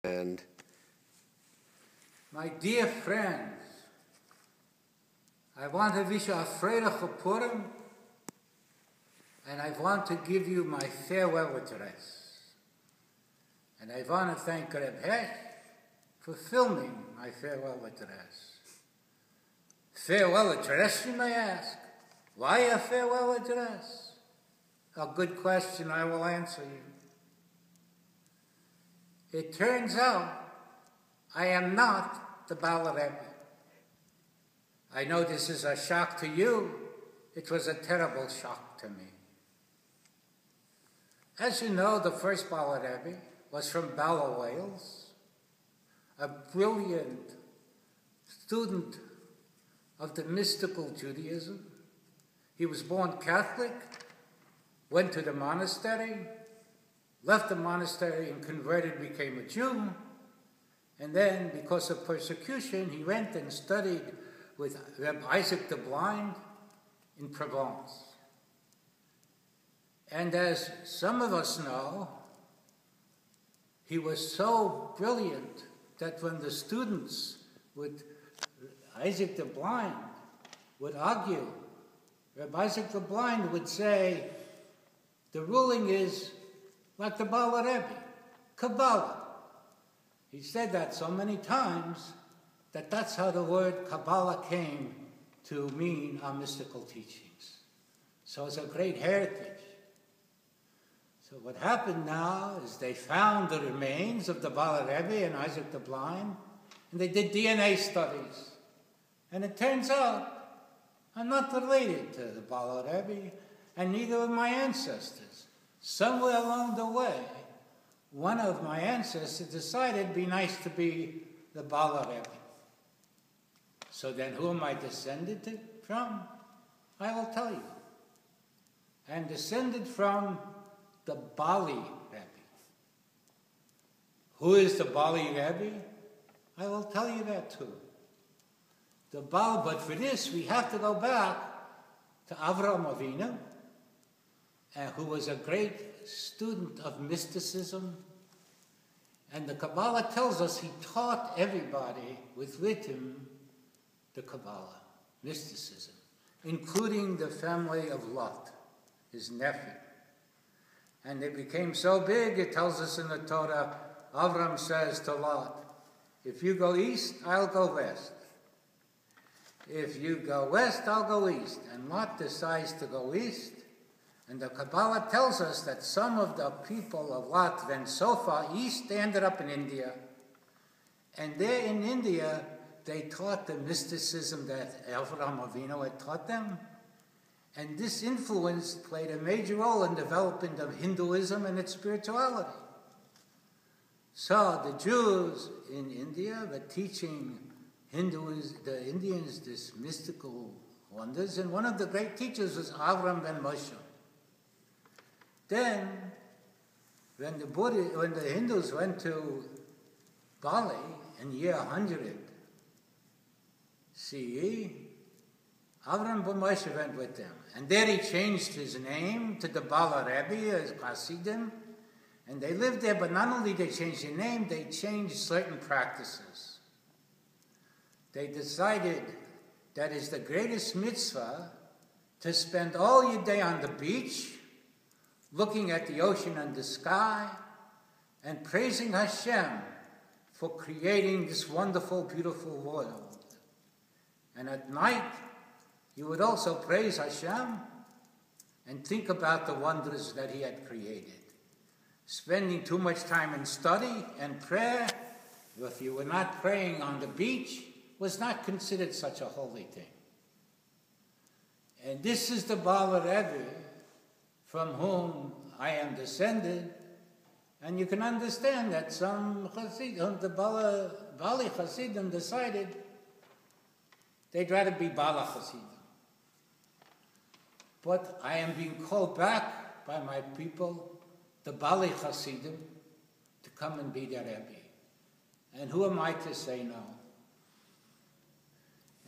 And my dear friends, I want to wish you a Freiliche Purim, and I want to give you my farewell address. And I want to thank Rebbe for filming my farewell address. Farewell address, you may ask. Why a farewell address? A good question, I will answer you. It turns out I am not the Bala Rebbe. I know this is a shock to you. It was a terrible shock to me. As you know, the first Bala Rebbe was from Bala, Wales, a brilliant student of the mystical Judaism. He was born Catholic, went to the monastery, left the monastery and converted, became a Jew, and then, because of persecution, he went and studied with Rabbi Isaac the Blind in Provence. And as some of us know, he was so brilliant that when the students with Isaac the Blind would argue, Rabbi Isaac the Blind would say, the ruling is like the Bala Rebbe, Kabbalah. He said that so many times that that's how the word Kabbalah came to mean our mystical teachings. So it's a great heritage. So what happened now is they found the remains of the Bala Rebbe and Isaac the Blind, and they did DNA studies. And it turns out I'm not related to the Bala Rebbe, and neither are my ancestors. Somewhere along the way, one of my ancestors decided it'd be nice to be the Bala Rebbe. So then who am I descended from? I will tell you. I am descended from the Bali Rebbe. Who is the Bali Rebbe? I will tell you that too. But for this, we have to go back to Avraham Avinu, who was a great student of mysticism. And the Kabbalah tells us he taught everybody with him the Kabbalah, mysticism, including the family of Lot, his nephew. And they became so big, it tells us in the Torah, Avram says to Lot, if you go east, I'll go west. If you go west, I'll go east. And Lot decides to go east. And the Kabbalah tells us that some of the people of Lot went so far east, they ended up in India. And there in India, they taught the mysticism that Avraham Avinu had taught them. And this influence played a major role in development of Hinduism and its spirituality. So the Jews in India were teaching the Indians this mystical wonders, and one of the great teachers was Avram ben Moshe. Then, when the Hindus went to Bali in year 100 CE, Avram ben Moshe went with them. And there he changed his name to the Bala Rebbe as Hasidim, and they lived there, but not only did they change their name, they changed certain practices. They decided that is the greatest mitzvah to spend all your day on the beach, looking at the ocean and the sky, and praising Hashem for creating this wonderful, beautiful world. And at night, you would also praise Hashem and think about the wonders that He had created. Spending too much time in study and prayer, if you were not praying on the beach, was not considered such a holy thing. And this is the Bala Rebbe from whom I am descended, and you can understand that some Hasidim, the Bali Hasidim decided they'd rather be Bala Hasidim. But I am being called back by my people, the Bali Hasidim, to come and be their Rebbe. And who am I to say no?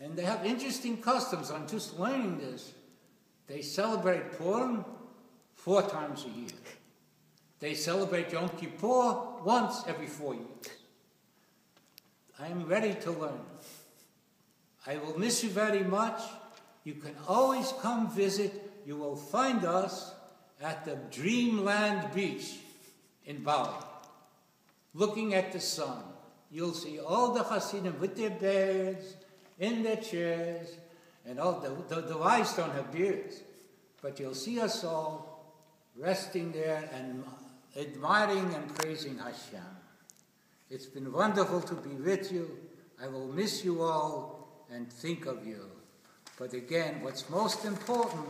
And they have interesting customs. I'm just learning this. They celebrate Purim 4 times a year. They celebrate Yom Kippur once every 4 years. I am ready to learn. I will miss you very much. You can always come visit. You will find us at the Dreamland Beach in Bali, looking at the sun. You'll see all the Hasidim with their beards, in their chairs, and all the wives don't have beards, but you'll see us all resting there and admiring and praising Hashem. It's been wonderful to be with you. I will miss you all and think of you. But again, what's most important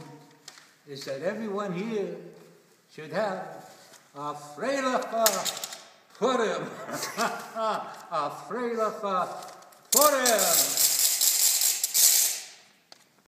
is that everyone here should have a Freilacha Purim. A Freilacha Purim.